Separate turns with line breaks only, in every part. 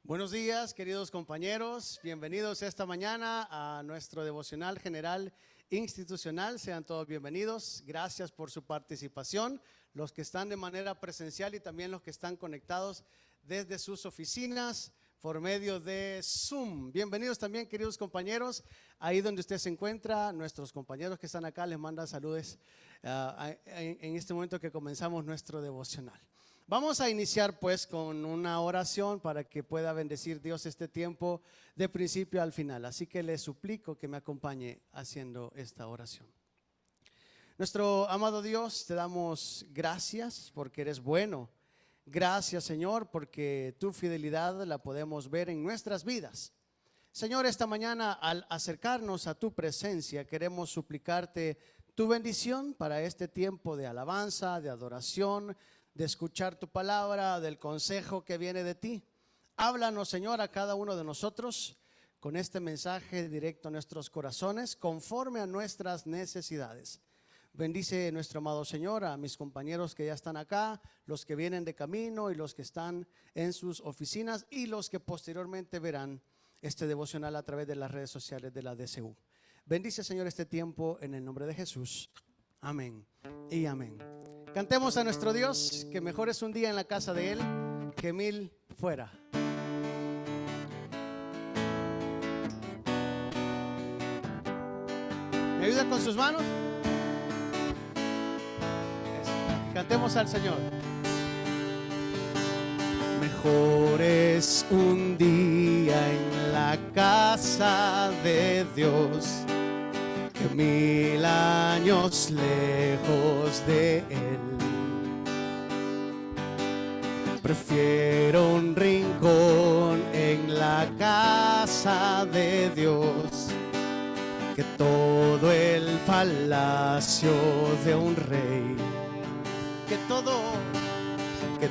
Buenos días, queridos compañeros. Bienvenidos esta mañana a nuestro devocional general institucional. Sean todos bienvenidos. Gracias por su participación. Los que están de manera presencial y también los que están conectados desde sus oficinas por medio de Zoom. Bienvenidos también, queridos compañeros. Ahí donde usted se encuentra, nuestros compañeros que están acá les mandan saludos en este momento que comenzamos nuestro devocional. Vamos a iniciar pues con una oración para que pueda bendecir Dios este tiempo de principio al final. Así que le suplico que me acompañe haciendo esta oración. Nuestro amado Dios, te damos gracias porque eres bueno. Gracias, Señor, porque tu fidelidad la podemos ver en nuestras vidas. Señor, esta mañana al acercarnos a tu presencia queremos suplicarte tu bendición para este tiempo de alabanza, de adoración, de escuchar tu palabra, del consejo que viene de ti. Háblanos, Señor, a cada uno de nosotros con este mensaje directo a nuestros corazones, conforme a nuestras necesidades. Bendice nuestro amado Señor a mis compañeros que ya están acá, los que vienen de camino y los que están en sus oficinas y los que posteriormente verán este devocional a través de las redes sociales de la DCU. Bendice, Señor, este tiempo en el nombre de Jesús. Amén y amén. Cantemos a nuestro Dios, que mejor es un día en la casa de Él que 1000 fuera. ¿Me ayuda con sus manos? Cantemos al Señor. Mejor es un día en la casa de Dios que 1000 años lejos de Él. Prefiero un rincón en la casa de Dios que todo el palacio de un rey. Que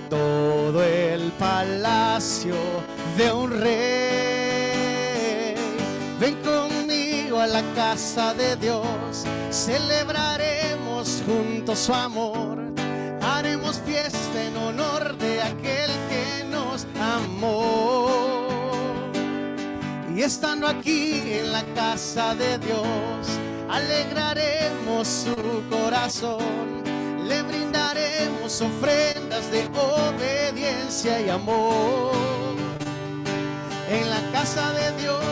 todo el palacio de un rey. Ven conmigo a la casa de Dios, celebraremos juntos su amor, haremos fiesta en honor de aquel que nos amó. Y estando aquí en la casa de Dios, alegraremos su corazón, le brindaremos ofrendas de obediencia y amor. En la casa de Dios,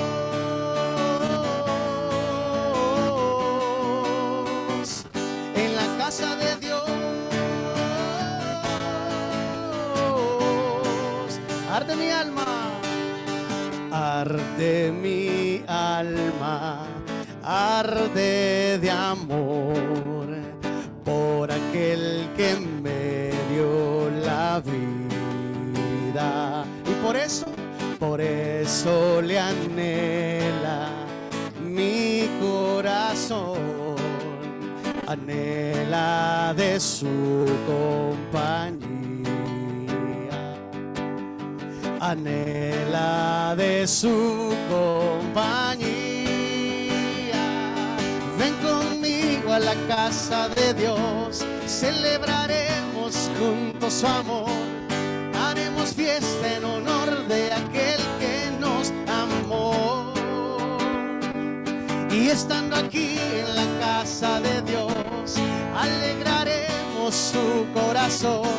en la casa de Dios, arde mi alma, arde mi alma, arde de amor por aquel que me dio la vida. Y por eso le anhela mi corazón, anhela de su compañía, anhela de su compañía. Ven conmigo a la casa de Dios, celebraremos juntos su amor, haremos fiesta en honor de aquel que nos amó. Y estando aquí en la casa de Dios, alegraremos su corazón,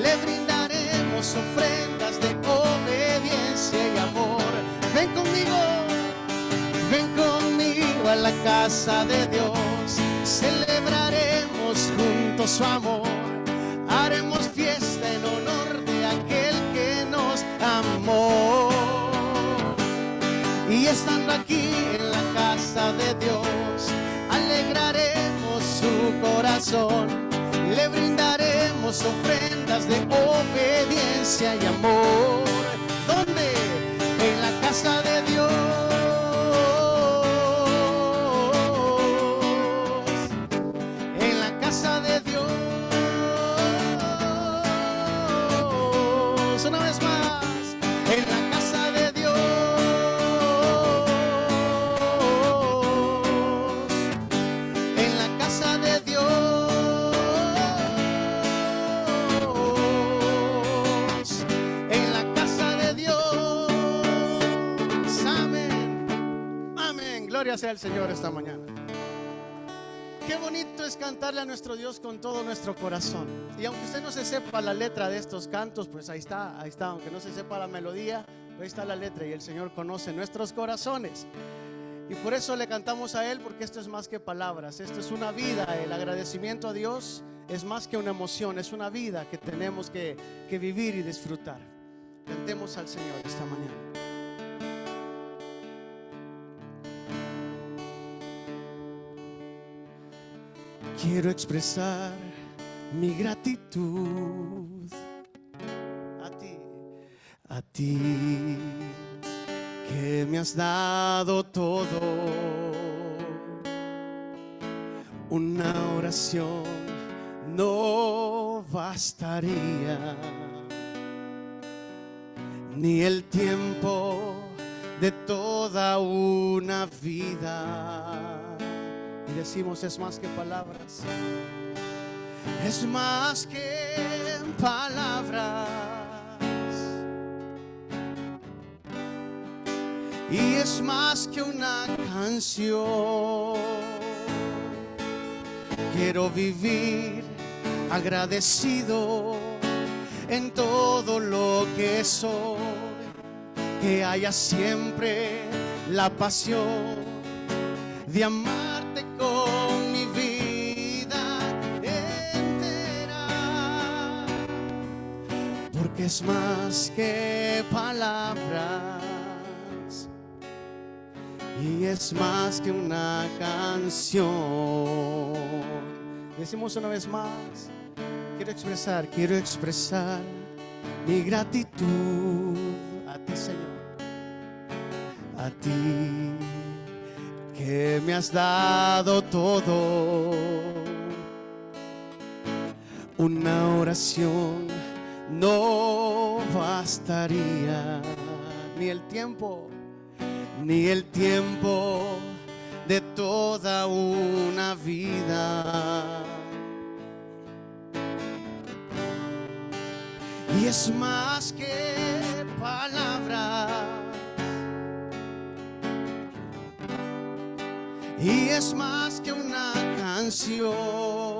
le brindaremos ofrendas de obediencia y amor. Ven conmigo a la casa de Dios, celebraremos juntos su amor, haremos fiesta en honor de aquel que nos amó. Y estando aquí en la casa de Dios, alegraremos su corazón, le brindaremos ofrendas de obediencia y amor. ¿Dónde? En la casa de Dios. En la casa de Dios. Una vez más. En la casa de Dios. En la casa de Dios. En la casa de Dios. Gloria sea al Señor esta mañana. Qué bonito es cantarle a nuestro Dios con todo nuestro corazón. Y aunque usted no se sepa la letra de estos cantos, pues ahí está. Aunque no se sepa la melodía, ahí está la letra y el Señor conoce nuestros corazones. Y por eso le cantamos a Él, porque esto es más que palabras, esto es una vida. El agradecimiento a Dios es más que una emoción, es una vida que tenemos que vivir y disfrutar. Cantemos al Señor esta mañana. Quiero expresar mi gratitud a ti, que me has dado todo. Una oración no bastaría, ni el tiempo de toda una vida. Y decimos, es más que palabras, es más que palabras, y es más que una canción. Quiero vivir agradecido en todo lo que soy, que haya siempre la pasión de amarte con mi vida entera, porque es más que palabras y es más que una canción. Decimos una vez más, quiero expresar mi gratitud a ti, Señor, a ti, que me has dado todo. Una oración no bastaría, ni el tiempo de toda una vida. Y es más que palabras, y es más que una canción.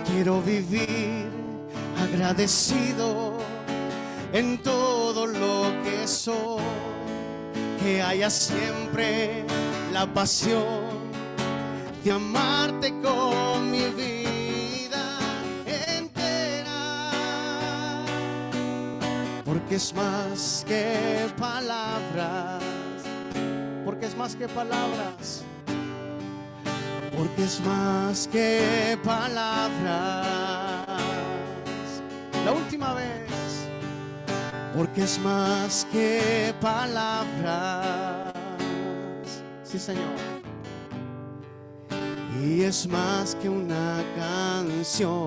Quiero vivir agradecido en todo lo que soy, que haya siempre la pasión de amarte con mi vida entera, porque es más que palabras, porque es más que palabras, porque es más que palabras. La última vez. Porque es más que palabras, sí, Señor, y es más que una canción.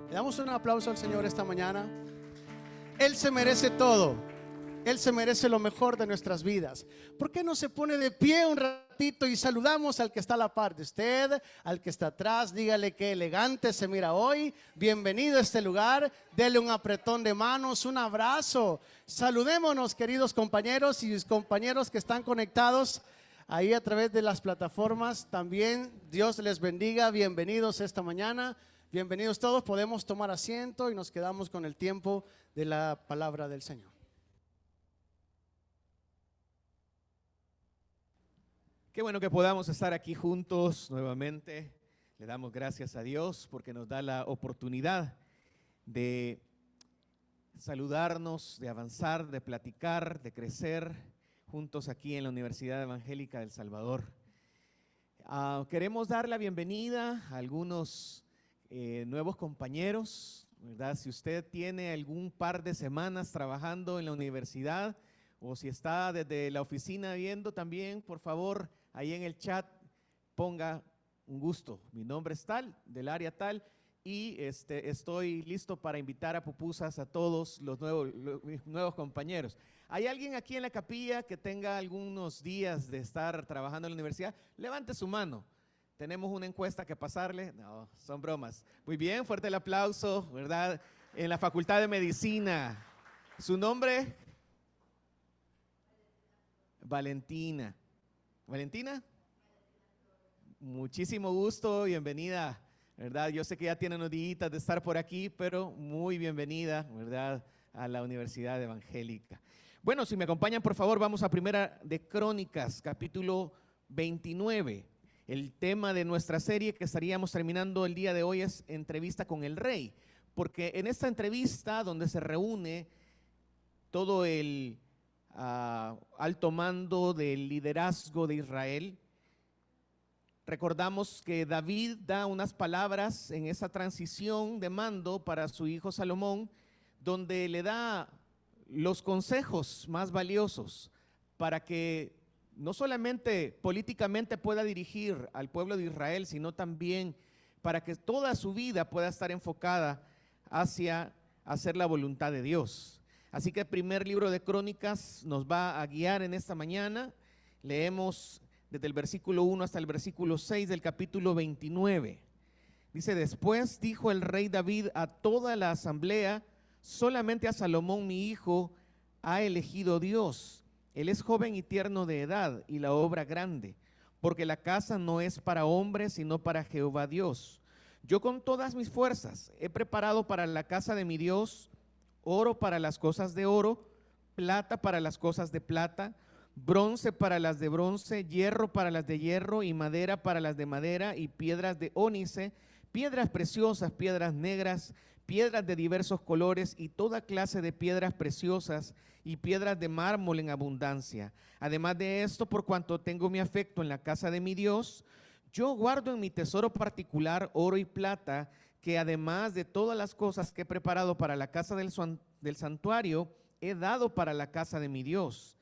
Le damos un aplauso al Señor esta mañana. Él se merece todo. Él se merece lo mejor de nuestras vidas. ¿Por qué no se pone de pie un ratito y saludamos al que está a la par de usted, al que está atrás? Dígale qué elegante se mira hoy. Bienvenido a este lugar. Dele un apretón de manos, un abrazo. Saludémonos, queridos compañeros y compañeros que están conectados ahí a través de las plataformas. También Dios les bendiga. Bienvenidos esta mañana. Bienvenidos todos. Podemos tomar asiento y nos quedamos con el tiempo de la palabra del Señor.
Qué bueno que podamos estar aquí juntos nuevamente. Le damos gracias a Dios porque nos da la oportunidad de saludarnos, de avanzar, de platicar, de crecer juntos aquí en la Universidad Evangélica del Salvador. Queremos dar la bienvenida a algunos nuevos compañeros, ¿verdad? Si usted tiene algún par de semanas trabajando en la universidad o si está desde la oficina viendo también, por favor, ahí en el chat ponga un gusto. Mi nombre es tal, del área tal, y estoy listo para invitar a pupusas a todos los nuevos compañeros. ¿Hay alguien aquí en la capilla que tenga algunos días de estar trabajando en la universidad? Levante su mano. Tenemos una encuesta que pasarle. No, son bromas. Muy bien, fuerte el aplauso, ¿verdad? En la Facultad de Medicina. ¿Su nombre? Valentina. ¿Valentina? Muchísimo gusto, bienvenida, ¿verdad? Yo sé que ya tienen unos días de estar por aquí, pero muy bienvenida, ¿verdad?, a la Universidad Evangélica. Bueno, si me acompañan, por favor, vamos a Primera de Crónicas, capítulo 29. El tema de nuestra serie que estaríamos terminando el día de hoy es entrevista con el rey, porque en esta entrevista donde se reúne todo el alto mando del liderazgo de Israel, recordamos que David da unas palabras en esa transición de mando para su hijo Salomón, donde le da los consejos más valiosos para que no solamente políticamente pueda dirigir al pueblo de Israel, sino también para que toda su vida pueda estar enfocada hacia hacer la voluntad de Dios. Así que el primer libro de Crónicas nos va a guiar en esta mañana. Leemos desde el versículo 1 hasta el versículo 6 del capítulo 29. Dice: después dijo el rey David a toda la asamblea: solamente a Salomón mi hijo ha elegido Dios. Él es joven y tierno de edad, y la obra grande, porque la casa no es para hombres, sino para Jehová Dios. Yo con todas mis fuerzas he preparado para la casa de mi Dios oro para las cosas de oro, plata para las cosas de plata, bronce para las de bronce, hierro para las de hierro, y madera para las de madera, y piedras de ónice, piedras preciosas, piedras negras, piedras de diversos colores, y toda clase de piedras preciosas, y piedras de mármol en abundancia. Además de esto, por cuanto tengo mi afecto en la casa de mi Dios, yo guardo en mi tesoro particular oro y plata, que además de todas las cosas que he preparado para la casa del santuario, he dado para la casa de mi Dios.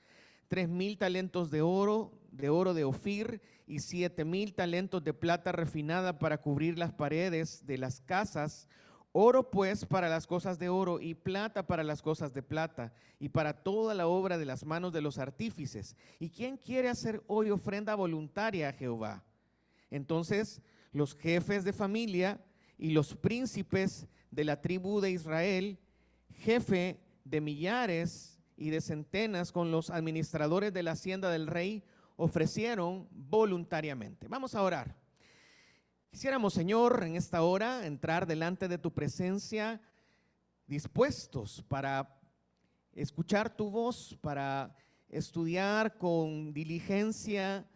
3,000 talentos de oro de Ofir, y 7,000 talentos de plata refinada para cubrir las paredes de las casas. Oro pues para las cosas de oro, y plata para las cosas de plata, y para toda la obra de las manos de los artífices. ¿Y quién quiere hacer hoy ofrenda voluntaria a Jehová? Entonces los jefes de familia y los príncipes de la tribu de Israel, jefe de millares y de centenas, con los administradores de la hacienda del rey, ofrecieron voluntariamente. Vamos a orar. Quisiéramos, Señor, en esta hora entrar delante de tu presencia, dispuestos para escuchar tu voz, para estudiar con diligencia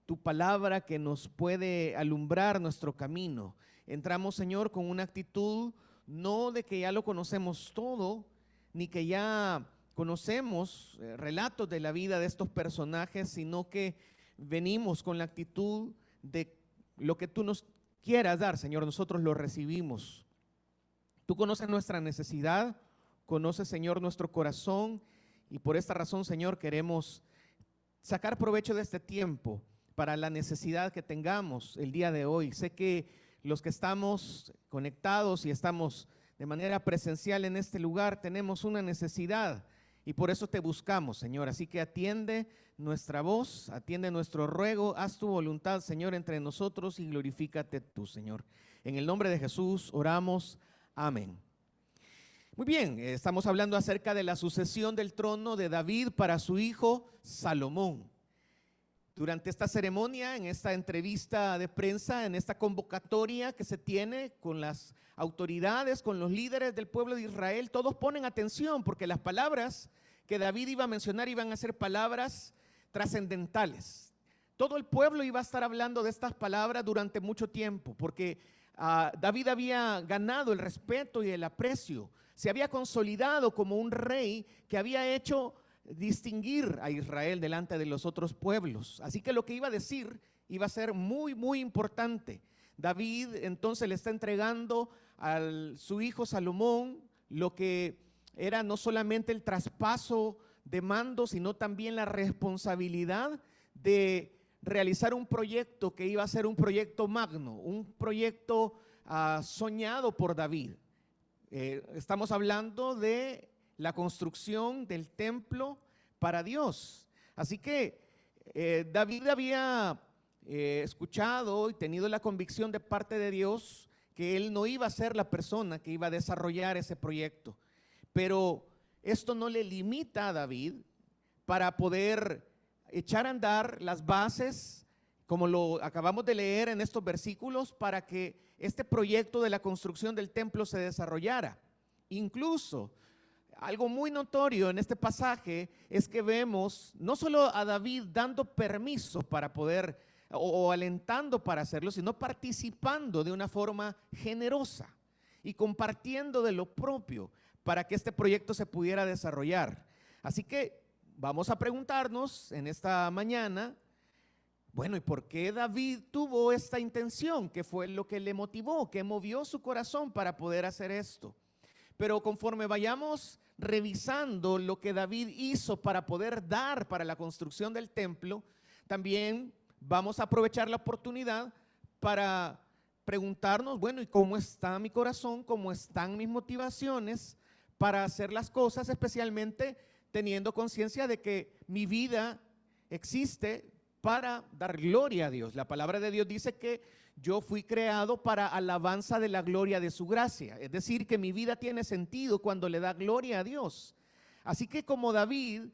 tu palabra que nos puede alumbrar nuestro camino. Entramos, Señor, con una actitud no de que ya lo conocemos todo, ni que ya conocemos relatos de la vida de estos personajes, sino que venimos con la actitud de lo que tú nos quieras dar, Señor, nosotros lo recibimos. Tú conoces nuestra necesidad, conoces, Señor, nuestro corazón, y por esta razón, Señor, queremos sacar provecho de este tiempo para la necesidad que tengamos el día de hoy. Sé que los que estamos conectados y estamos de manera presencial en este lugar tenemos una necesidad, y por eso te buscamos, Señor. Así que atiende nuestra voz, atiende nuestro ruego, haz tu voluntad, Señor, entre nosotros, y glorifícate tú, Señor. En el nombre de Jesús oramos, amén. Muy bien, estamos hablando acerca de la sucesión del trono de David para su hijo Salomón. Durante esta ceremonia, en esta entrevista de prensa, en esta convocatoria que se tiene con las autoridades, con los líderes del pueblo de Israel, todos ponen atención, porque las palabras que David iba a mencionar iban a ser palabras trascendentales. Todo el pueblo iba a estar hablando de estas palabras durante mucho tiempo, porque David había ganado el respeto y el aprecio, se había consolidado como un rey que había hecho distinguir a Israel delante de los otros pueblos. Así que lo que iba a decir iba a ser muy, muy importante. David entonces le está entregando a su hijo Salomón lo que era no solamente el traspaso de mando, sino también la responsabilidad de realizar un proyecto que iba a ser un proyecto magno, un proyecto soñado por David. Estamos hablando de la construcción del templo para Dios. Así que David había escuchado y tenido la convicción de parte de Dios que él no iba a ser la persona que iba a desarrollar ese proyecto. Pero esto no le limita a David para poder echar a andar las bases, como lo acabamos de leer en estos versículos, para que este proyecto de la construcción del templo se desarrollara. Incluso, algo muy notorio en este pasaje es que vemos no solo a David dando permiso para poder o alentando para hacerlo, sino participando de una forma generosa y compartiendo de lo propio para que este proyecto se pudiera desarrollar. Así que vamos a preguntarnos en esta mañana, bueno, ¿y por qué David tuvo esta intención? ¿Qué fue lo que le motivó? ¿Qué movió su corazón para poder hacer esto? Pero conforme vayamos revisando lo que David hizo para poder dar para la construcción del templo, también vamos a aprovechar la oportunidad para preguntarnos, bueno, ¿y cómo está mi corazón? ¿Cómo están mis motivaciones para hacer las cosas? Especialmente teniendo conciencia de que mi vida existe para dar gloria a Dios. La palabra de Dios dice que yo fui creado para alabanza de la gloria de su gracia. Es decir, que mi vida tiene sentido cuando le da gloria a Dios. Así que como David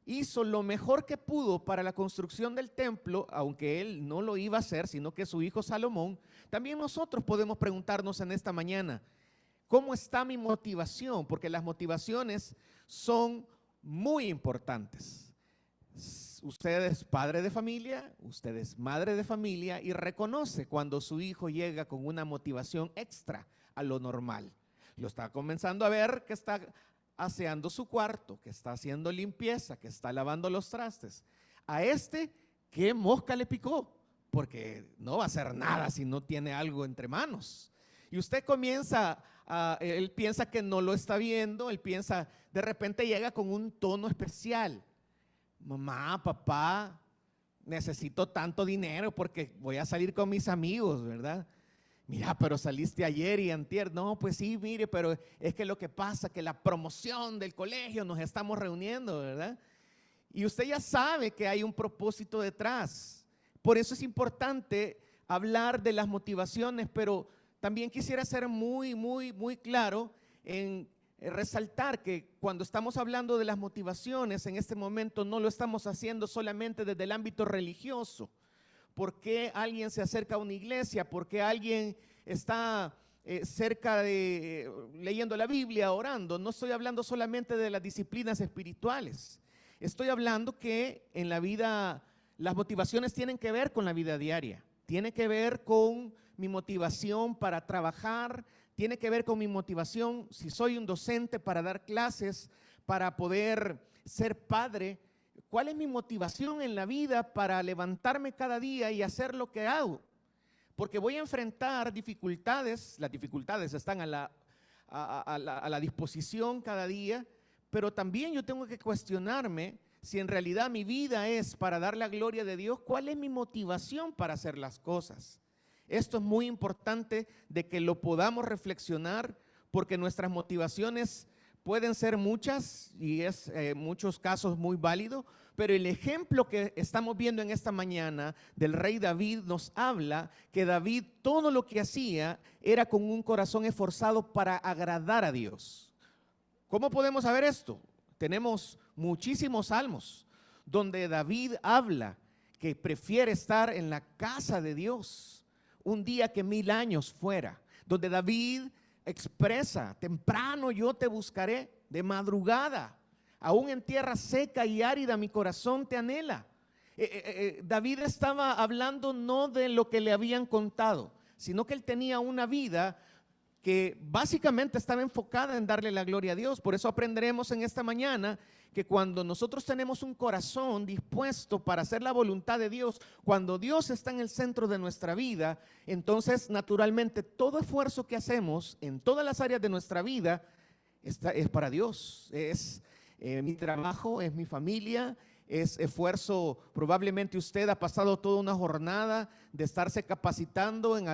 hizo lo mejor que pudo para la construcción del templo, aunque él no lo iba a hacer, sino que su hijo Salomón, también nosotros podemos preguntarnos en esta mañana, ¿cómo está mi motivación? Porque las motivaciones son muy importantes. Usted es padre de familia, usted es madre de familia y reconoce cuando su hijo llega con una motivación extra a lo normal. Lo está comenzando a ver que está aseando su cuarto, que está haciendo limpieza, que está lavando los trastes. A este, ¿qué mosca le picó? Porque no va a hacer nada si no tiene algo entre manos. Y usted comienza él piensa que no lo está viendo, él piensa, de repente llega con un tono especial. Mamá, papá, necesito tanto dinero porque voy a salir con mis amigos, ¿verdad? Mira, pero saliste ayer y antier. No, pues sí, mire, pero es que lo que pasa es que la promoción del colegio nos estamos reuniendo, ¿verdad? Y usted ya sabe que hay un propósito detrás. Por eso es importante hablar de las motivaciones, pero también quisiera ser muy claro en resaltar que cuando estamos hablando de las motivaciones en este momento no lo estamos haciendo solamente desde el ámbito religioso. ¿Por qué alguien se acerca a una iglesia? ¿Por qué alguien está cerca de leyendo la Biblia, orando? No estoy hablando solamente de las disciplinas espirituales. Estoy hablando que en la vida las motivaciones tienen que ver con la vida diaria. Tiene que ver con mi motivación para trabajar, tiene que ver con mi motivación si soy un docente para dar clases, para poder ser padre. ¿Cuál es mi motivación en la vida para levantarme cada día y hacer lo que hago? Porque voy a enfrentar dificultades, las dificultades están a la disposición cada día, pero también yo tengo que cuestionarme si en realidad mi vida es para dar la gloria de Dios. ¿Cuál es mi motivación para hacer las cosas? Esto es muy importante de que lo podamos reflexionar, porque nuestras motivaciones pueden ser muchas y es en muchos casos muy válido, pero el ejemplo que estamos viendo en esta mañana del rey David nos habla que David todo lo que hacía era con un corazón esforzado para agradar a Dios. ¿Cómo podemos saber esto? Tenemos muchísimos salmos donde David habla que prefiere estar en la casa de Dios un día que 1000 años fuera, donde David expresa, temprano yo te buscaré, de madrugada, aún en tierra seca y árida mi corazón te anhela. David estaba hablando no de lo que le habían contado, sino que él tenía una vida que básicamente estaba enfocada en darle la gloria a Dios. Por eso aprenderemos en esta mañana que cuando nosotros tenemos un corazón dispuesto para hacer la voluntad de Dios, cuando Dios está en el centro de nuestra vida, entonces naturalmente todo esfuerzo que hacemos en todas las áreas de nuestra vida es para Dios. Es mi trabajo, es mi familia, es esfuerzo. Probablemente usted ha pasado toda una jornada de estarse capacitando en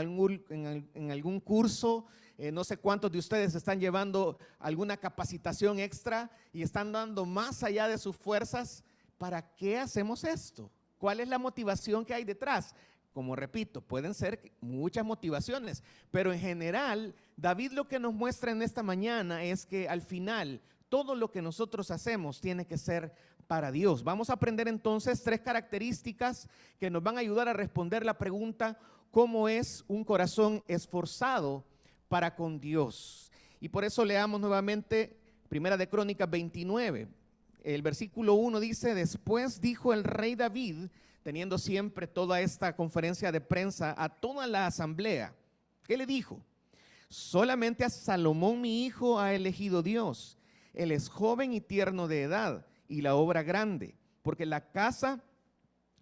algún curso. No sé cuántos de ustedes están llevando alguna capacitación extra y están dando más allá de sus fuerzas. ¿Para qué hacemos esto? ¿Cuál es la motivación que hay detrás? Como repito, pueden ser muchas motivaciones, pero en general, David lo que nos muestra en esta mañana es que al final todo lo que nosotros hacemos tiene que ser para Dios. Vamos a aprender entonces 3 características que nos van a ayudar a responder la pregunta: ¿cómo es un corazón esforzado para con Dios? Y por eso leamos nuevamente Primera de Crónicas 29. El versículo 1 dice: después dijo el rey David, teniendo siempre toda esta conferencia de prensa a toda la asamblea, ¿qué le dijo? Solamente a Salomón mi hijo ha elegido Dios. Él es joven y tierno de edad, y la obra grande, porque la casa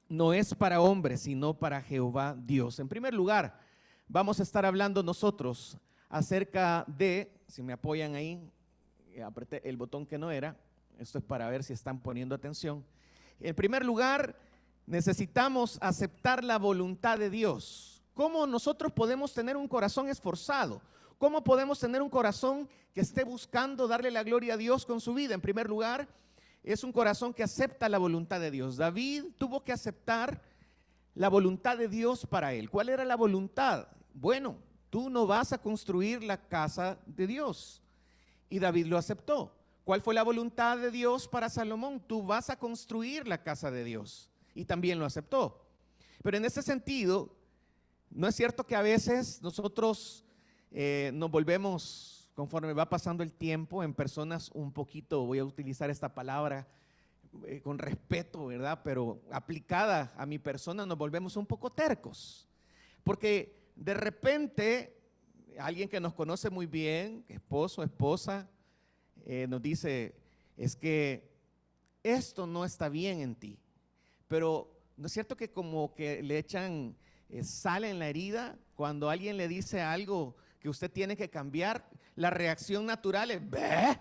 no es para hombres, sino para Jehová Dios. En primer lugar, vamos a estar hablando nosotros acerca de, si me apoyan ahí, apreté el botón que no era, esto es para ver si están poniendo atención. En primer lugar, necesitamos aceptar la voluntad de Dios. ¿Cómo nosotros podemos tener un corazón esforzado? ¿Cómo podemos tener un corazón que esté buscando darle la gloria a Dios con su vida? En primer lugar, es un corazón que acepta la voluntad de Dios. David tuvo que aceptar la voluntad de Dios para él. ¿Cuál era la voluntad? Bueno, tú no vas a construir la casa de Dios. Y David lo aceptó. ¿Cuál fue la voluntad de Dios para Salomón? Tú vas a construir la casa de Dios. Y también lo aceptó. Pero en ese sentido, ¿no es cierto que a veces nosotros nos volvemos, conforme va pasando el tiempo, en personas un poquito, voy a utilizar esta palabra con respeto, ¿verdad? Pero aplicada a mi persona, nos volvemos un poco tercos? Porque de repente, alguien que nos conoce muy bien, esposo, esposa, nos dice: es que esto no está bien en ti. Pero ¿no es cierto que como que le echan sal en la herida cuando alguien le dice algo que usted tiene que cambiar? La reacción natural es ¿Bé?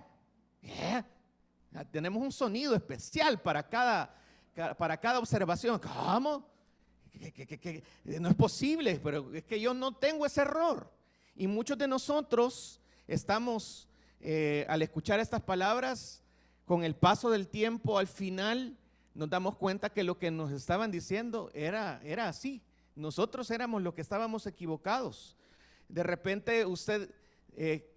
Tenemos un sonido especial para cada observación. ¿Cómo? Que no es posible, pero es que yo no tengo ese error. Y muchos de nosotros estamos, al escuchar estas palabras, con el paso del tiempo, al final nos damos cuenta que lo que nos estaban diciendo era así. Nosotros éramos los que estábamos equivocados. De repente usted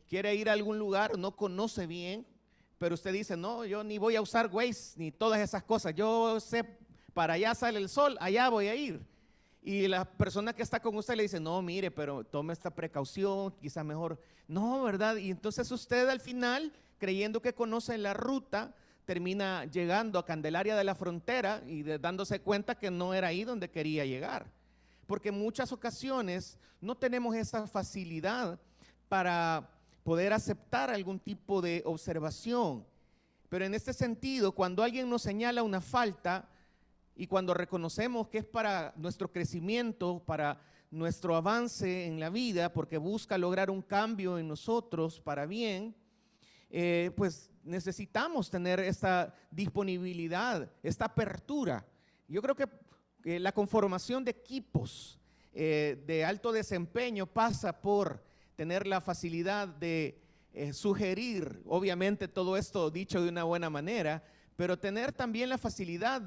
quiere ir a algún lugar, no conoce bien, pero usted dice: no, yo ni voy a usar Waze, ni todas esas cosas. Yo sé, para allá sale el sol, allá voy a ir. Y la persona que está con usted le dice: no, mire, pero tome esta precaución, quizás mejor. No, ¿verdad? Y entonces usted al final, creyendo que conoce la ruta, termina llegando a Candelaria de la Frontera y dándose cuenta que no era ahí donde quería llegar. Porque en muchas ocasiones no tenemos esa facilidad para poder aceptar algún tipo de observación. Pero en este sentido, cuando alguien nos señala una falta y cuando reconocemos que es para nuestro crecimiento, para nuestro avance en la vida, porque busca lograr un cambio en nosotros para bien, pues necesitamos tener esta disponibilidad, esta apertura. Yo creo que la conformación de equipos de alto desempeño pasa por tener la facilidad de sugerir, obviamente todo esto dicho de una buena manera, pero tener también la facilidad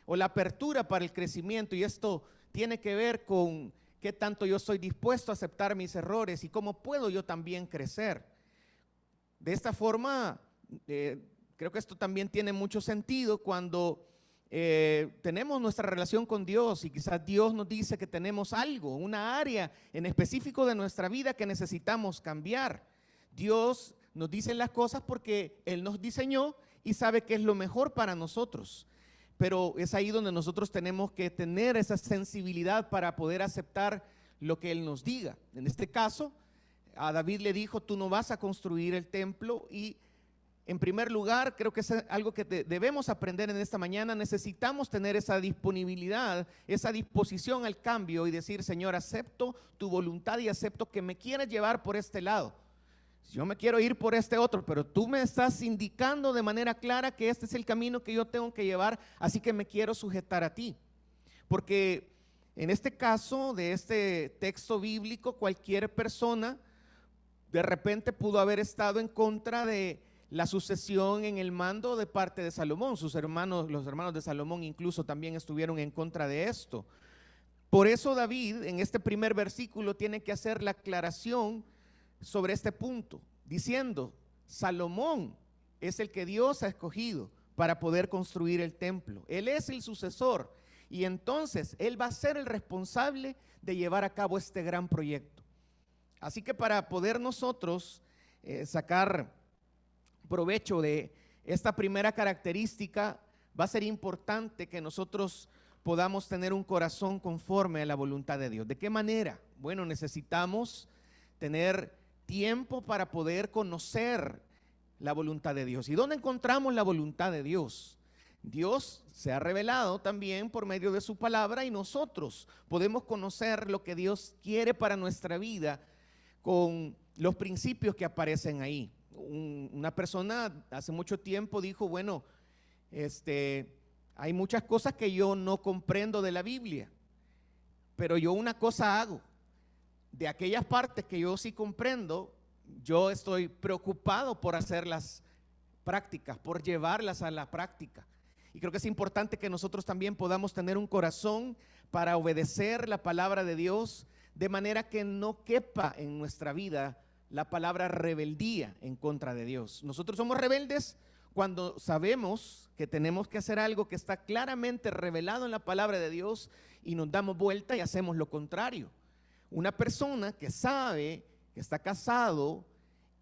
o la apertura para el crecimiento. Y esto tiene que ver con qué tanto yo estoy dispuesto a aceptar mis errores y cómo puedo yo también crecer. De esta forma, creo que esto también tiene mucho sentido cuando tenemos nuestra relación con Dios y quizás Dios nos dice que tenemos algo, una área en específico de nuestra vida que necesitamos cambiar. Dios nos dice las cosas porque Él nos diseñó y sabe que es lo mejor para nosotros. Pero es ahí donde nosotros tenemos que tener esa sensibilidad para poder aceptar lo que Él nos diga. En este caso, a David le dijo: tú no vas a construir el templo. Y en primer lugar, creo que es algo que debemos aprender en esta mañana. Necesitamos tener esa disponibilidad, esa disposición al cambio y decir: Señor, acepto tu voluntad y acepto que me quieres llevar por este lado. Yo me quiero ir por este otro, pero tú me estás indicando de manera clara que este es el camino que yo tengo que llevar, así que me quiero sujetar a ti. Porque en este caso de este texto bíblico, cualquier persona de repente pudo haber estado en contra de la sucesión en el mando de parte de Salomón. Sus hermanos, los hermanos de Salomón incluso también estuvieron en contra de esto. Por eso David en este primer versículo tiene que hacer la aclaración sobre este punto, diciendo: Salomón es el que Dios ha escogido para poder construir el templo. Él es el sucesor y entonces Él va a ser el responsable de llevar a cabo este gran proyecto. Así que para poder nosotros sacar provecho de esta primera característica, va a ser importante que nosotros podamos tener un corazón conforme a la voluntad de Dios. ¿De qué manera? Bueno, necesitamos tener tiempo para poder conocer la voluntad de Dios. ¿Y dónde encontramos la voluntad de Dios? Dios se ha revelado también por medio de su palabra y nosotros podemos conocer lo que Dios quiere para nuestra vida con los principios que aparecen ahí. Una persona hace mucho tiempo dijo, bueno, hay muchas cosas que yo no comprendo de la Biblia, pero yo una cosa hago, de aquellas partes que yo sí comprendo, yo estoy preocupado por hacerlas prácticas, por llevarlas a la práctica. Y creo que es importante que nosotros también podamos tener un corazón para obedecer la palabra de Dios, de manera que no quepa en nuestra vida la palabra rebeldía en contra de Dios. Nosotros somos rebeldes cuando sabemos que tenemos que hacer algo que está claramente revelado en la palabra de Dios y nos damos vuelta y hacemos lo contrario. Una persona que sabe que está casado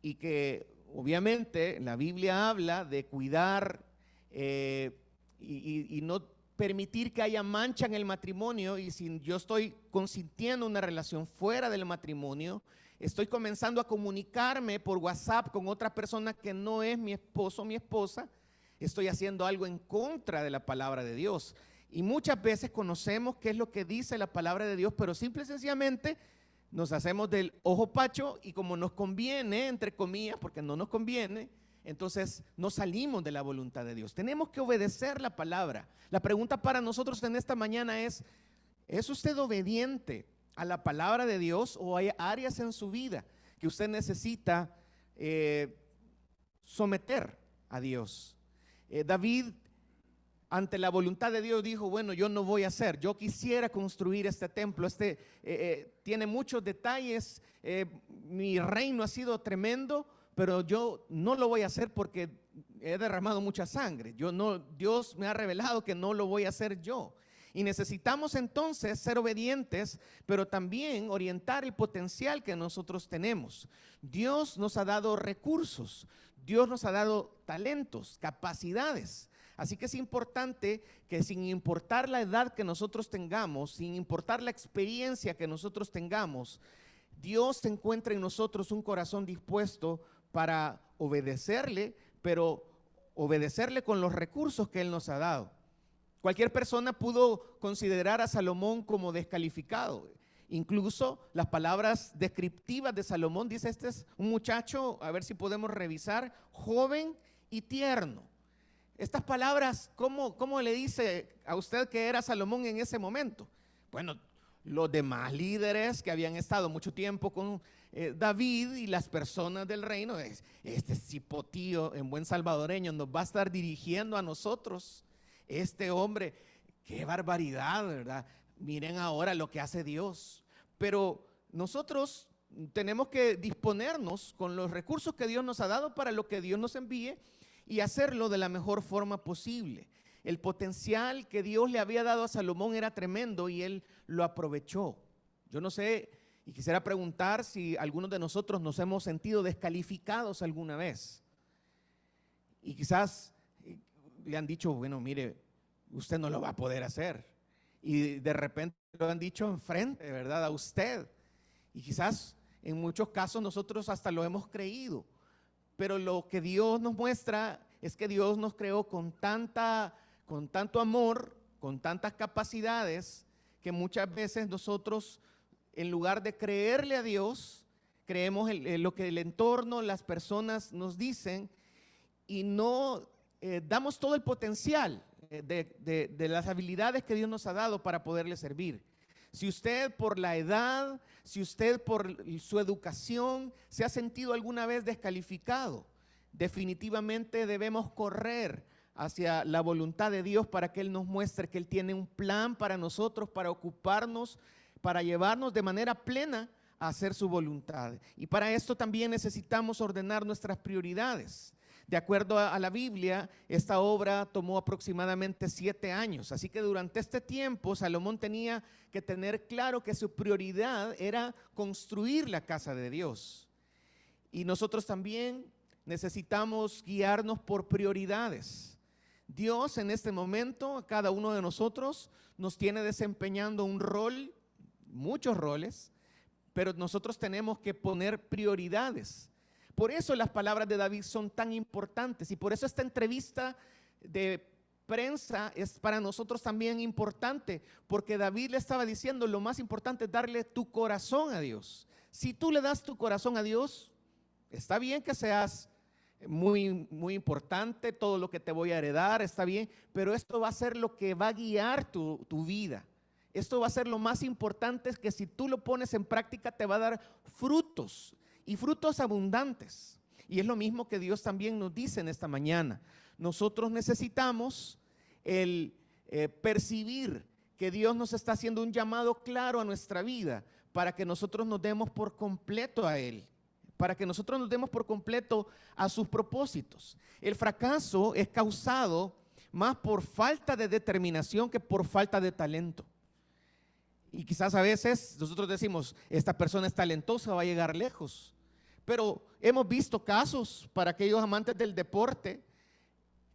y que obviamente la Biblia habla de cuidar y no permitir que haya mancha en el matrimonio, y si yo estoy consintiendo una relación fuera del matrimonio, estoy comenzando a comunicarme por WhatsApp con otra persona que no es mi esposo o mi esposa, estoy haciendo algo en contra de la palabra de Dios. Y muchas veces conocemos qué es lo que dice la palabra de Dios, pero simple y sencillamente nos hacemos del ojo pacho y como nos conviene, entre comillas, porque no nos conviene, entonces no salimos de la voluntad de Dios. Tenemos que obedecer la palabra. La pregunta para nosotros en esta mañana ¿es usted obediente a la palabra de Dios o hay áreas en su vida que usted necesita someter a Dios? David, ante la voluntad de Dios, dijo, bueno, yo no voy a hacer, yo quisiera construir este templo, tiene muchos detalles, mi reino ha sido tremendo, pero yo no lo voy a hacer porque he derramado mucha sangre. Dios me ha revelado que no lo voy a hacer yo. Y necesitamos entonces ser obedientes, pero también orientar el potencial que nosotros tenemos. Dios nos ha dado recursos, Dios nos ha dado talentos, capacidades. Así que es importante que sin importar la edad que nosotros tengamos, sin importar la experiencia que nosotros tengamos, Dios encuentre en nosotros un corazón dispuesto para obedecerle, pero obedecerle con los recursos que Él nos ha dado. Cualquier persona pudo considerar a Salomón como descalificado. Incluso las palabras descriptivas de Salomón, dice, este es un muchacho, a ver si podemos revisar, joven y tierno. Estas palabras, ¿cómo le dice a usted que era Salomón en ese momento? Bueno, los demás líderes que habían estado mucho tiempo con David y las personas del reino, este cipotío en buen salvadoreño nos va a estar dirigiendo a nosotros. Este hombre, qué barbaridad, ¿verdad? Miren ahora lo que hace Dios. Pero nosotros tenemos que disponernos con los recursos que Dios nos ha dado para lo que Dios nos envíe y hacerlo de la mejor forma posible. El potencial que Dios le había dado a Salomón era tremendo y él lo aprovechó. Yo no sé, y quisiera preguntar si algunos de nosotros nos hemos sentido descalificados alguna vez. Y quizás le han dicho, bueno, mire, usted no lo va a poder hacer. Y de repente lo han dicho enfrente, ¿verdad? A usted. Y quizás en muchos casos nosotros hasta lo hemos creído. Pero lo que Dios nos muestra es que Dios nos creó con tanto amor, con tantas capacidades, que muchas veces nosotros, en lugar de creerle a Dios, creemos en lo que el entorno, las personas nos dicen y no damos todo el potencial de las habilidades que Dios nos ha dado para poderle servir. Si usted por la edad, si usted por su educación se ha sentido alguna vez descalificado, definitivamente debemos correr hacia la voluntad de Dios para que Él nos muestre que Él tiene un plan para nosotros, para ocuparnos, para llevarnos de manera plena a hacer su voluntad. Y para esto también necesitamos ordenar nuestras prioridades. De acuerdo a la Biblia, esta obra tomó aproximadamente 7 años. Así que durante este tiempo Salomón tenía que tener claro que su prioridad era construir la casa de Dios. Y nosotros también necesitamos guiarnos por prioridades. Dios en este momento, a cada uno de nosotros, nos tiene desempeñando un rol, muchos roles, pero nosotros tenemos que poner prioridades. Por eso las palabras de David son tan importantes y por eso esta entrevista de prensa es para nosotros también importante, porque David le estaba diciendo lo más importante es darle tu corazón a Dios. Si tú le das tu corazón a Dios, está bien que seas muy importante, todo lo que te voy a heredar está bien, pero esto va a ser lo que va a guiar tu vida. Esto va a ser lo más importante, es que si tú lo pones en práctica te va a dar frutos. Y frutos abundantes. Y es lo mismo que Dios también nos dice en esta mañana. Nosotros necesitamos el percibir que Dios nos está haciendo un llamado claro a nuestra vida para que nosotros nos demos por completo a Él, para que nosotros nos demos por completo a sus propósitos. El fracaso es causado más por falta de determinación que por falta de talento. Y quizás a veces nosotros decimos, esta persona es talentosa, va a llegar lejos. Pero hemos visto casos para aquellos amantes del deporte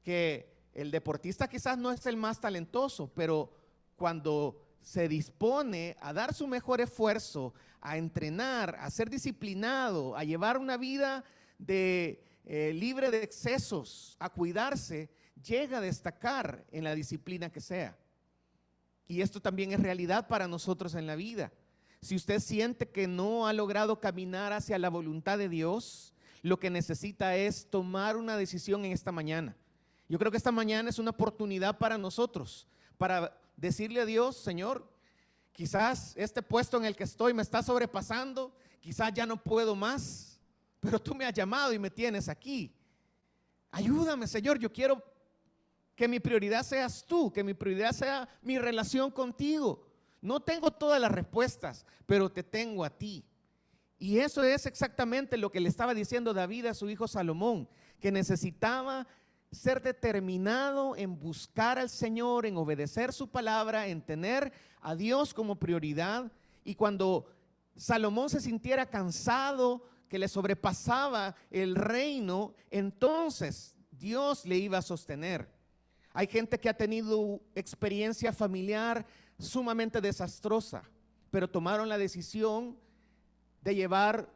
que el deportista quizás no es el más talentoso, pero cuando se dispone a dar su mejor esfuerzo, a entrenar, a ser disciplinado, a llevar una vida libre de excesos, a cuidarse, llega a destacar en la disciplina que sea. Y esto también es realidad para nosotros en la vida. Si usted siente que no ha logrado caminar hacia la voluntad de Dios, lo que necesita es tomar una decisión en esta mañana. Yo creo que esta mañana es una oportunidad para nosotros, para decirle a Dios, Señor, quizás este puesto en el que estoy me está sobrepasando, quizás ya no puedo más, pero tú me has llamado y me tienes aquí. Ayúdame, Señor, yo quiero que mi prioridad seas tú, que mi prioridad sea mi relación contigo. No tengo todas las respuestas, pero te tengo a ti. Y eso es exactamente lo que le estaba diciendo David a su hijo Salomón, que necesitaba ser determinado en buscar al Señor, en obedecer su palabra, en tener a Dios como prioridad. Y cuando Salomón se sintiera cansado, que le sobrepasaba el reino, entonces Dios le iba a sostener. Hay gente que ha tenido experiencia familiar sumamente desastrosa, pero tomaron la decisión de llevar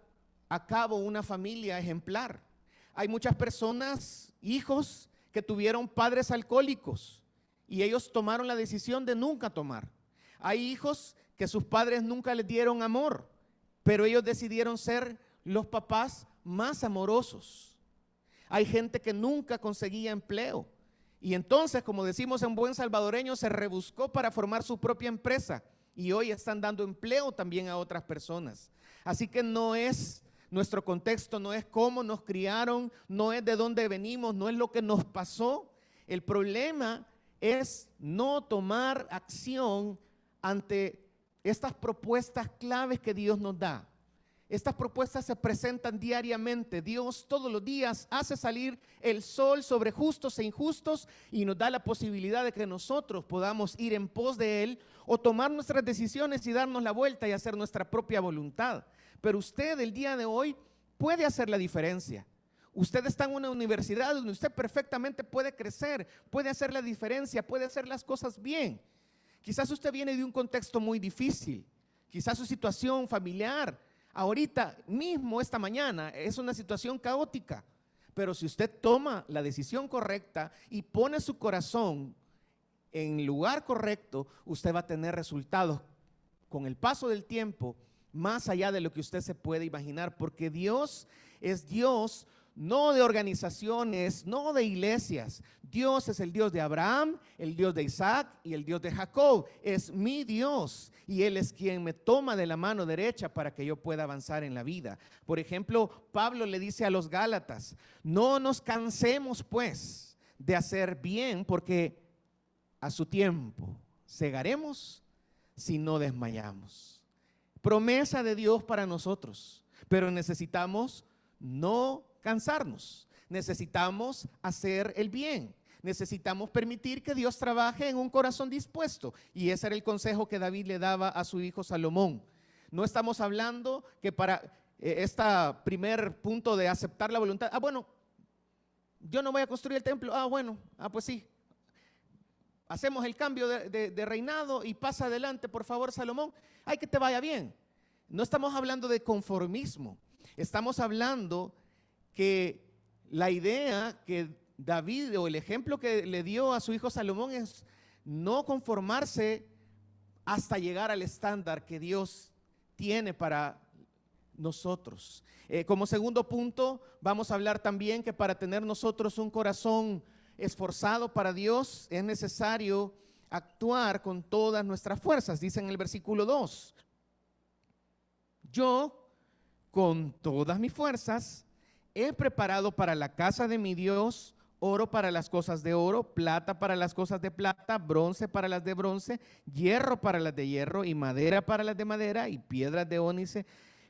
a cabo una familia ejemplar. Hay muchas personas, hijos, que tuvieron padres alcohólicos y ellos tomaron la decisión de nunca tomar. Hay hijos que sus padres nunca les dieron amor, pero ellos decidieron ser los papás más amorosos. Hay gente que nunca conseguía empleo y entonces, como decimos en buen salvadoreño, se rebuscó para formar su propia empresa y hoy están dando empleo también a otras personas. Así que no es nuestro contexto, no es cómo nos criaron, no es de dónde venimos, no es lo que nos pasó. El problema es no tomar acción ante estas propuestas claves que Dios nos da. Estas propuestas se presentan diariamente. Dios todos los días hace salir el sol sobre justos e injustos y nos da la posibilidad de que nosotros podamos ir en pos de Él o tomar nuestras decisiones y darnos la vuelta y hacer nuestra propia voluntad. Pero usted el día de hoy puede hacer la diferencia. Usted está en una universidad donde usted perfectamente puede crecer, puede hacer la diferencia, puede hacer las cosas bien. Quizás usted viene de un contexto muy difícil, quizás su situación familiar ahorita mismo, esta mañana, es una situación caótica, pero si usted toma la decisión correcta y pone su corazón en el lugar correcto, usted va a tener resultados con el paso del tiempo más allá de lo que usted se puede imaginar, porque Dios es Dios no de organizaciones, no de iglesias. Dios es el Dios de Abraham, el Dios de Isaac y el Dios de Jacob. Es mi Dios y Él es quien me toma de la mano derecha para que yo pueda avanzar en la vida. Por ejemplo, Pablo le dice a los Gálatas, no nos cansemos pues de hacer bien, porque a su tiempo segaremos si no desmayamos. Promesa de Dios para nosotros, pero necesitamos no cansarnos. necesitamos hacer el bien. Necesitamos permitir que Dios trabaje en un corazón dispuesto. Y ese era el consejo que David le daba a su hijo Salomón. No estamos hablando que para este primer punto de aceptar la voluntad, bueno, yo no voy a construir el templo, bueno, pues sí. Hacemos el cambio de reinado y pasa adelante, por favor, Salomón. Ay, que te vaya bien. No estamos hablando de conformismo. Estamos hablando que la idea que David, o el ejemplo que le dio a su hijo Salomón, es no conformarse hasta llegar al estándar que Dios tiene para nosotros. Como segundo punto, vamos a hablar también que para tener nosotros un corazón esforzado para Dios es necesario actuar con todas nuestras fuerzas. Dice en el versículo 2, yo con todas mis fuerzas he preparado para la casa de mi Dios oro para las cosas de oro, plata para las cosas de plata, bronce para las de bronce, hierro para las de hierro y madera para las de madera y piedras de ónice,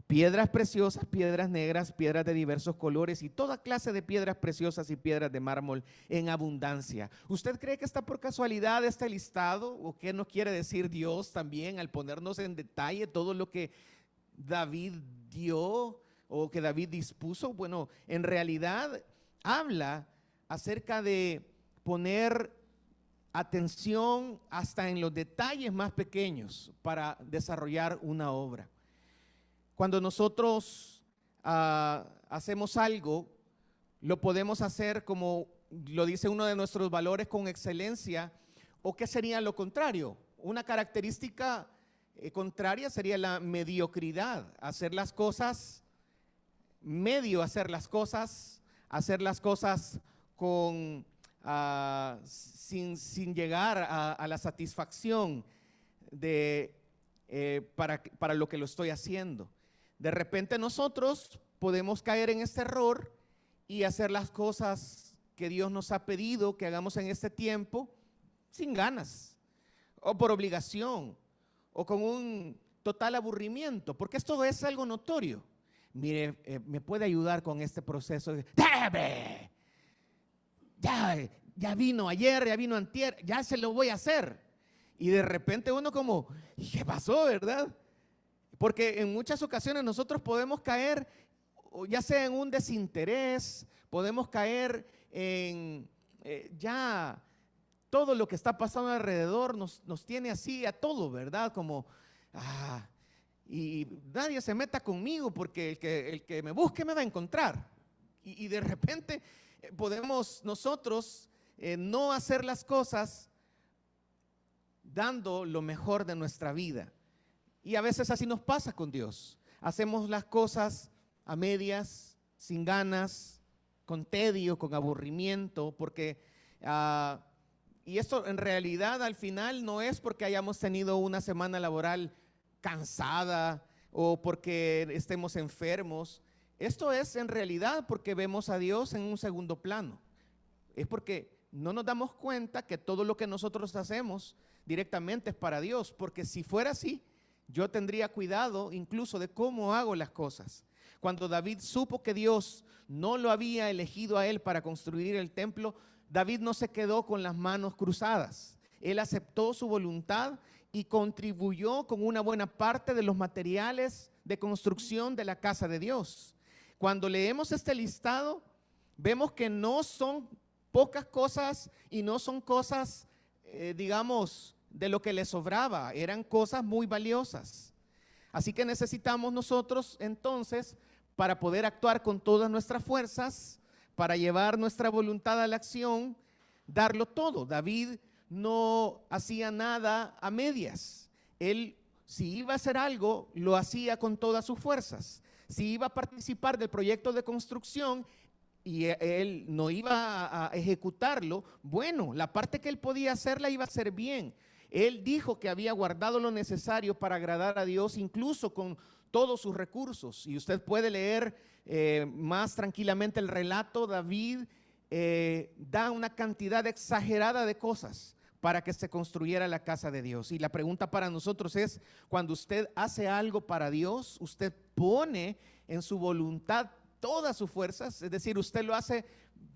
piedras preciosas, piedras negras, piedras de diversos colores y toda clase de piedras preciosas y piedras de mármol en abundancia. ¿Usted cree que está por casualidad este listado? ¿O qué nos quiere decir Dios también al ponernos en detalle todo lo que David dio o que David dispuso? Bueno, en realidad habla acerca de poner atención hasta en los detalles más pequeños para desarrollar una obra. Cuando nosotros hacemos algo, lo podemos hacer como lo dice uno de nuestros valores, con excelencia. ¿O qué sería lo contrario? Una característica contraria sería la mediocridad, hacer las cosas medio, hacer las cosas con sin llegar a la satisfacción para lo que lo estoy haciendo. De repente nosotros podemos caer en este error y hacer las cosas que Dios nos ha pedido que hagamos en este tiempo sin ganas, o por obligación, o con un total aburrimiento, porque esto es algo notorio. Mire, me puede ayudar con este proceso. Ya vino ayer, ya vino antier, ya se lo voy a hacer. Y de repente uno como, ¿qué pasó, verdad? Porque en muchas ocasiones nosotros podemos caer, ya sea en un desinterés, podemos caer en ya todo lo que está pasando alrededor nos tiene así a todo, ¿verdad? Como, y nadie se meta conmigo porque el que me busque me va a encontrar. Y de repente podemos nosotros no hacer las cosas dando lo mejor de nuestra vida. Y a veces así nos pasa con Dios. Hacemos las cosas a medias, sin ganas, con tedio, con aburrimiento, porque y esto en realidad al final no es porque hayamos tenido una semana laboral cansada o porque estemos enfermos. Esto es en realidad porque vemos a Dios en un segundo plano. Es porque no nos damos cuenta que todo lo que nosotros hacemos directamente es para Dios, porque si fuera así, yo tendría cuidado incluso de cómo hago las cosas. Cuando David supo que Dios no lo había elegido a él para construir el templo, David no se quedó con las manos cruzadas. Él aceptó su voluntad y contribuyó con una buena parte de los materiales de construcción de la casa de Dios. Cuando leemos este listado, vemos que no son pocas cosas y no son cosas, digamos, de lo que le sobraba, eran cosas muy valiosas. Así que necesitamos nosotros entonces, para poder actuar con todas nuestras fuerzas, para llevar nuestra voluntad a la acción, darlo todo. David no hacía nada a medias. Él, si iba a hacer algo, lo hacía con todas sus fuerzas. Si iba a participar del proyecto de construcción y él no iba a ejecutarlo, bueno, la parte que él podía hacer la iba a hacer bien. Él dijo que había guardado lo necesario para agradar a Dios, incluso con todos sus recursos. Y usted puede leer más tranquilamente el relato. David da una cantidad exagerada de cosas para que se construyera la casa de Dios. Y la pregunta para nosotros es, cuando usted hace algo para Dios, usted pone en su voluntad todas sus fuerzas, es decir, usted lo hace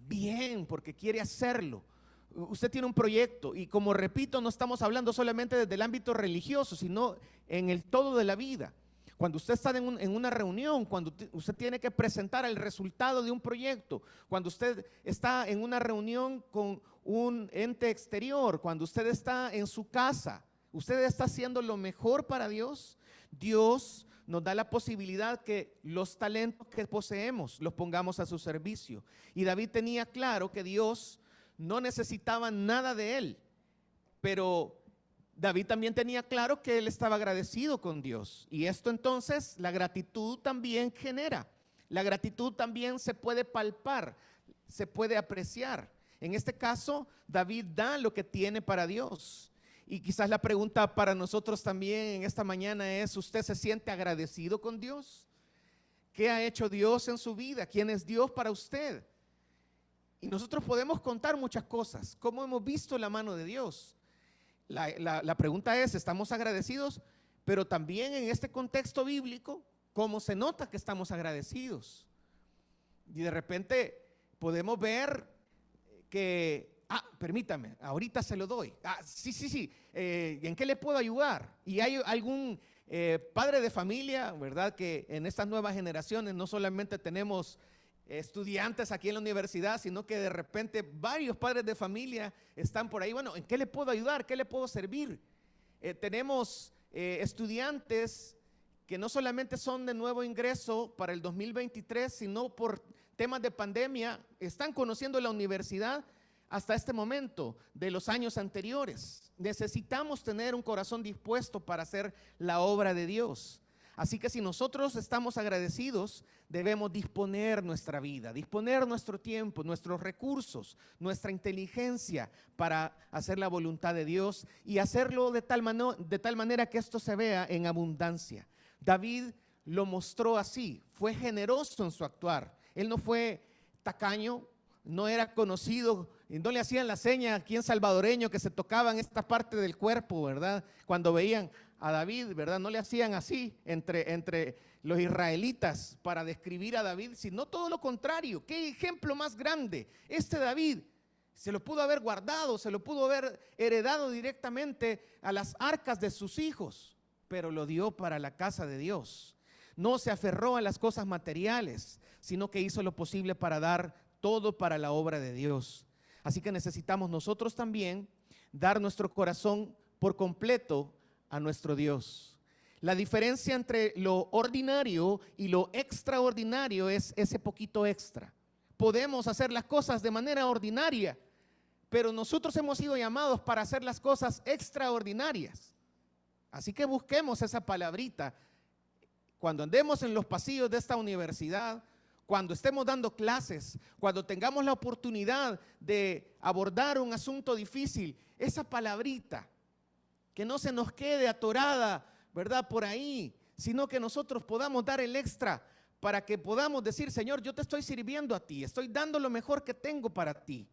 bien porque quiere hacerlo. Usted tiene un proyecto y, como repito, no estamos hablando solamente desde el ámbito religioso, sino en el todo de la vida. Cuando usted está en una reunión, cuando usted tiene que presentar el resultado de un proyecto, cuando usted está en una reunión con un ente exterior, cuando usted está en su casa, usted está haciendo lo mejor para Dios. Dios nos da la posibilidad que los talentos que poseemos los pongamos a su servicio. Y David tenía claro que Dios no necesitaba nada de él, pero David también tenía claro que él estaba agradecido con Dios. Y esto entonces, la gratitud también genera. La gratitud también se puede palpar, se puede apreciar. En este caso, David da lo que tiene para Dios. Y quizás la pregunta para nosotros también en esta mañana es: ¿usted se siente agradecido con Dios? ¿Qué ha hecho Dios en su vida? ¿Quién es Dios para usted? Y nosotros podemos contar muchas cosas. ¿Cómo hemos visto la mano de Dios? La pregunta es: ¿estamos agradecidos? Pero también en este contexto bíblico, ¿cómo se nota que estamos agradecidos? Y de repente podemos ver que, permítame, ahorita se lo doy. Sí, ¿en qué le puedo ayudar? Y hay algún padre de familia, ¿verdad? Que en estas nuevas generaciones no solamente tenemos estudiantes aquí en la universidad, sino que de repente varios padres de familia están por ahí. Bueno, ¿en qué le puedo ayudar? ¿Qué le puedo servir? Tenemos estudiantes que no solamente son de nuevo ingreso para el 2023, sino por temas de pandemia, están conociendo la universidad hasta este momento de los años anteriores. Necesitamos tener un corazón dispuesto para hacer la obra de Dios. Así que si nosotros estamos agradecidos, debemos disponer nuestra vida, disponer nuestro tiempo, nuestros recursos, nuestra inteligencia para hacer la voluntad de Dios y hacerlo de tal manera que esto se vea en abundancia. David lo mostró así, fue generoso en su actuar. Él no fue tacaño, no era conocido, no le hacían la seña aquí en salvadoreño que se tocaban esta parte del cuerpo, ¿verdad? Cuando veían a David, ¿verdad? No le hacían así entre los israelitas para describir a David, sino todo lo contrario. ¿Qué ejemplo más grande? Este David se lo pudo haber guardado, se lo pudo haber heredado directamente a las arcas de sus hijos, pero lo dio para la casa de Dios. No se aferró a las cosas materiales, sino que hizo lo posible para dar todo para la obra de Dios. Así que necesitamos nosotros también dar nuestro corazón por completo a nuestro Dios. La diferencia entre lo ordinario y lo extraordinario es ese poquito extra. Podemos hacer las cosas de manera ordinaria, pero nosotros hemos sido llamados para hacer las cosas extraordinarias. Así que busquemos esa palabrita cuando andemos en los pasillos de esta universidad, cuando estemos dando clases, cuando tengamos la oportunidad de abordar un asunto difícil, esa palabrita, que no se nos quede atorada, ¿verdad? Por ahí, sino que nosotros podamos dar el extra para que podamos decir: Señor, yo te estoy sirviendo a ti, estoy dando lo mejor que tengo para ti.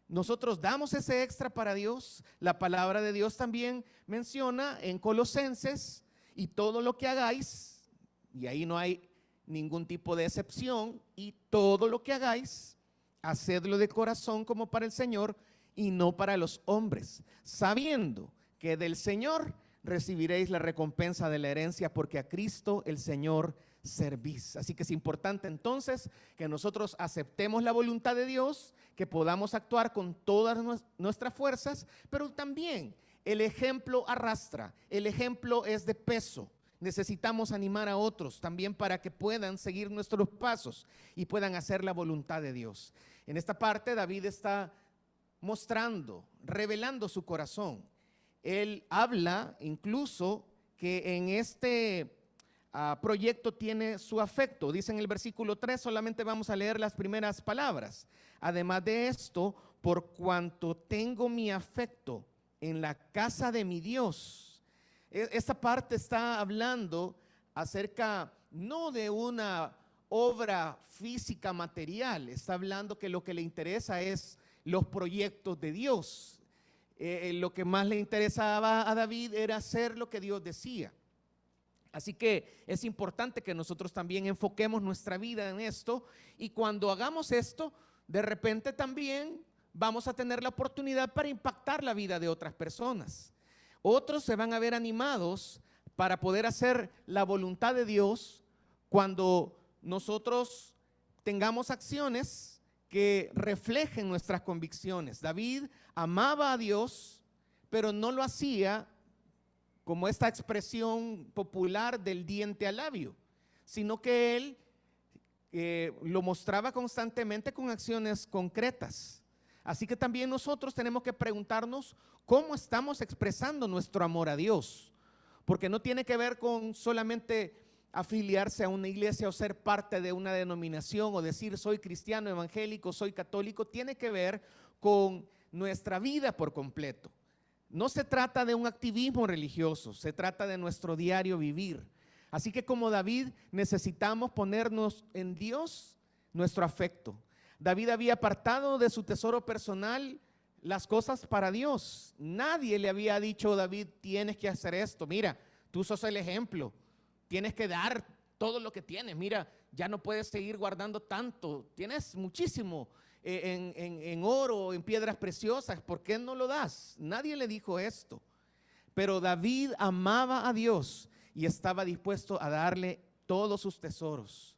Nosotros damos ese extra para Dios. La palabra de Dios también menciona en Colosenses: y todo lo que hagáis, y ahí no hay ningún tipo de excepción, y todo lo que hagáis, hacedlo de corazón como para el Señor y no para los hombres, sabiendo que del Señor recibiréis la recompensa de la herencia, porque a Cristo el Señor servís. Así que es importante entonces que nosotros aceptemos la voluntad de Dios, que podamos actuar con todas nuestras fuerzas, pero también el ejemplo arrastra, el ejemplo es de peso. Necesitamos animar a otros también para que puedan seguir nuestros pasos y puedan hacer la voluntad de Dios. En esta parte David está mostrando, revelando su corazón. Él habla incluso que en este proyecto tiene su afecto. Dice en el versículo 3, solamente vamos a leer las primeras palabras. Además de esto, por cuanto tengo mi afecto en la casa de mi Dios. Esta parte está hablando acerca no de una obra física material, está hablando que lo que le interesa es los proyectos de Dios. Lo que más le interesaba a David era hacer lo que Dios decía. Así que es importante que nosotros también enfoquemos nuestra vida en esto, y cuando hagamos esto, de repente también vamos a tener la oportunidad para impactar la vida de otras personas. Otros se van a ver animados para poder hacer la voluntad de Dios cuando nosotros tengamos acciones que reflejen nuestras convicciones. David amaba a Dios, pero no lo hacía como esta expresión popular del diente al labio, sino que él lo mostraba constantemente con acciones concretas. Así que también nosotros tenemos que preguntarnos cómo estamos expresando nuestro amor a Dios, porque no tiene que ver con solamente afiliarse a una iglesia o ser parte de una denominación o decir soy cristiano, evangélico, soy católico. Tiene que ver con nuestra vida por completo. No se trata de un activismo religioso, se trata de nuestro diario vivir. Así que como David necesitamos ponernos en Dios nuestro afecto. David había apartado de su tesoro personal las cosas para Dios. Nadie le había dicho: David, tienes que hacer esto, mira, tú sos el ejemplo, tienes que dar todo lo que tienes, mira, ya no puedes seguir guardando tanto, tienes muchísimo en oro, en piedras preciosas, ¿por qué no lo das? Nadie le dijo esto, pero David amaba a Dios y estaba dispuesto a darle todos sus tesoros.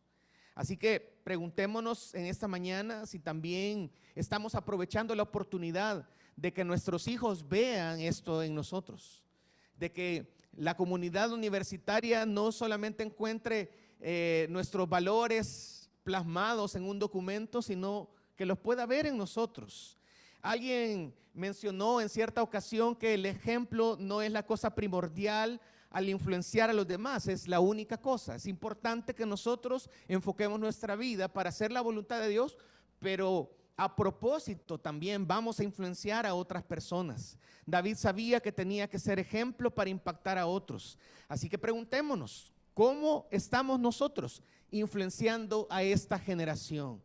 Así que preguntémonos en esta mañana si también estamos aprovechando la oportunidad de que nuestros hijos vean esto en nosotros, de que la comunidad universitaria no solamente encuentre nuestros valores plasmados en un documento, sino que los pueda ver en nosotros. Alguien mencionó en cierta ocasión que el ejemplo no es la cosa primordial al influenciar a los demás, es la única cosa. Es importante que nosotros enfoquemos nuestra vida para hacer la voluntad de Dios, pero a propósito también vamos a influenciar a otras personas. David sabía que tenía que ser ejemplo para impactar a otros. Así que preguntémonos, ¿cómo estamos nosotros influenciando a esta generación?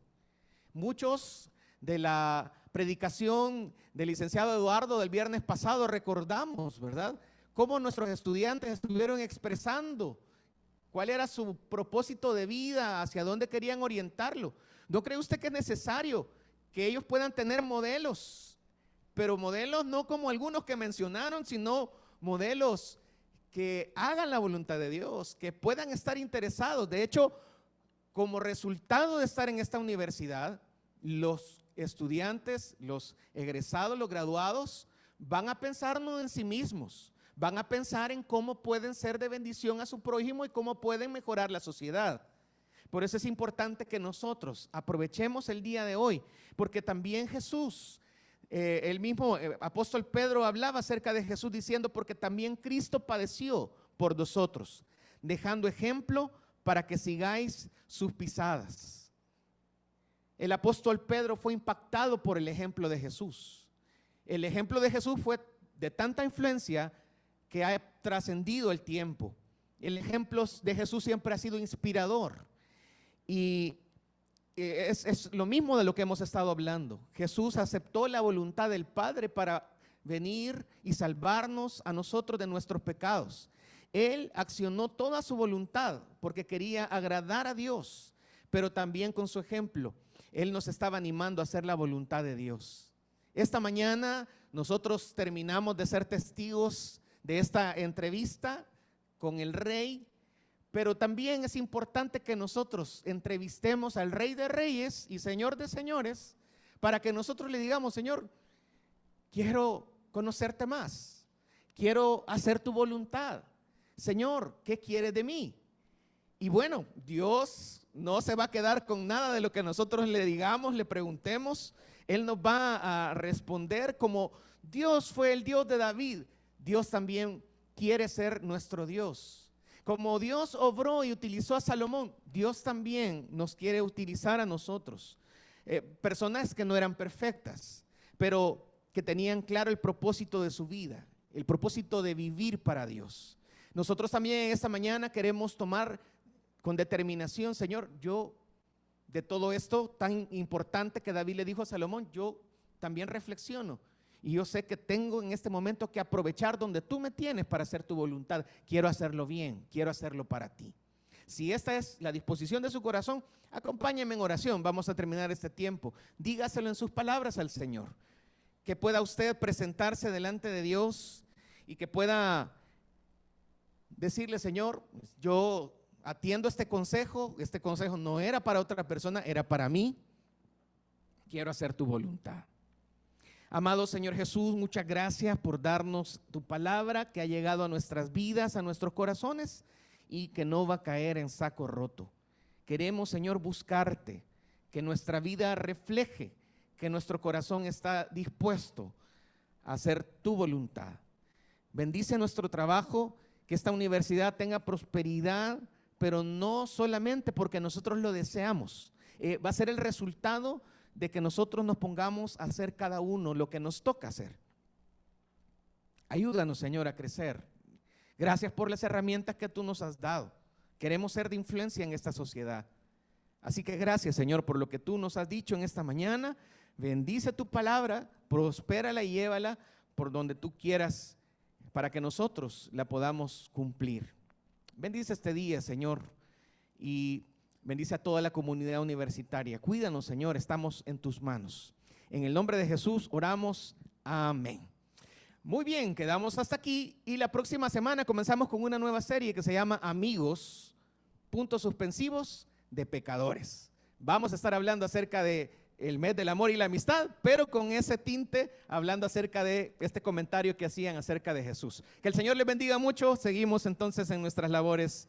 Muchos de la predicación del licenciado Eduardo del viernes pasado recordamos, ¿verdad?, cómo nuestros estudiantes estuvieron expresando cuál era su propósito de vida, hacia dónde querían orientarlo. ¿No cree usted que es necesario que ellos puedan tener modelos? Pero modelos no como algunos que mencionaron, sino modelos que hagan la voluntad de Dios, que puedan estar interesados. De hecho, como resultado de estar en esta universidad, los estudiantes, los egresados, los graduados, van a pensar no en sí mismos, van a pensar en cómo pueden ser de bendición a su prójimo y cómo pueden mejorar la sociedad. Por eso es importante que nosotros aprovechemos el día de hoy, porque también Jesús, el mismo apóstol Pedro hablaba acerca de Jesús diciendo: porque también Cristo padeció por nosotros, dejando ejemplo para que sigáis sus pisadas. El apóstol Pedro fue impactado por el ejemplo de Jesús. El ejemplo de Jesús fue de tanta influencia que ha trascendido el tiempo. El ejemplo de Jesús siempre ha sido inspirador. Y es lo mismo de lo que hemos estado hablando. Jesús aceptó la voluntad del Padre para venir y salvarnos a nosotros de nuestros pecados. Él accionó toda su voluntad porque quería agradar a Dios, pero también con su ejemplo, Él nos estaba animando a hacer la voluntad de Dios. Esta mañana nosotros terminamos de ser testigos de esta entrevista con el Rey, pero también es importante que nosotros entrevistemos al Rey de Reyes y Señor de Señores, para que nosotros le digamos: Señor, quiero conocerte más, quiero hacer tu voluntad. Señor, ¿qué quieres de mí? Y bueno, Dios no se va a quedar con nada de lo que nosotros le digamos, le preguntemos. Él nos va a responder como Dios fue el Dios de David. Dios también quiere ser nuestro Dios. Como Dios obró y utilizó a Salomón, Dios también nos quiere utilizar a nosotros. Personas que no eran perfectas, pero que tenían claro el propósito de su vida, el propósito de vivir para Dios. Nosotros también esta mañana queremos tomar con determinación: Señor, yo de todo esto tan importante que David le dijo a Salomón, yo también reflexiono y yo sé que tengo en este momento que aprovechar donde tú me tienes para hacer tu voluntad. Quiero hacerlo bien, quiero hacerlo para ti. Si esta es la disposición de su corazón, acompáñeme en oración. Vamos a terminar este tiempo. Dígaselo en sus palabras al Señor. Que pueda usted presentarse delante de Dios y que pueda decirle: Señor, yo atiendo este consejo no era para otra persona, era para mí. Quiero hacer tu voluntad. Amado Señor Jesús, muchas gracias por darnos tu palabra que ha llegado a nuestras vidas, a nuestros corazones, y que no va a caer en saco roto. Queremos, Señor, buscarte, que nuestra vida refleje que nuestro corazón está dispuesto a hacer tu voluntad. Bendice nuestro trabajo, que esta universidad tenga prosperidad, pero no solamente porque nosotros lo deseamos. Va a ser el resultado de que nosotros nos pongamos a hacer cada uno lo que nos toca hacer. Ayúdanos, Señor, a crecer. Gracias por las herramientas que tú nos has dado. Queremos ser de influencia en esta sociedad. Así que gracias, Señor, por lo que tú nos has dicho en esta mañana. Bendice tu palabra, prospérala y llévala por donde tú quieras, para que nosotros la podamos cumplir. Bendice este día, Señor, y bendice a toda la comunidad universitaria. Cuídanos, Señor, estamos en tus manos. En el nombre de Jesús oramos. Amén. Muy bien, quedamos hasta aquí y la próxima semana comenzamos con una nueva serie que se llama Amigos, puntos suspensivos de pecadores. Vamos a estar hablando acerca de el mes del amor y la amistad, pero con ese tinte hablando acerca de este comentario que hacían acerca de Jesús. Que el Señor les bendiga mucho. Seguimos entonces en nuestras labores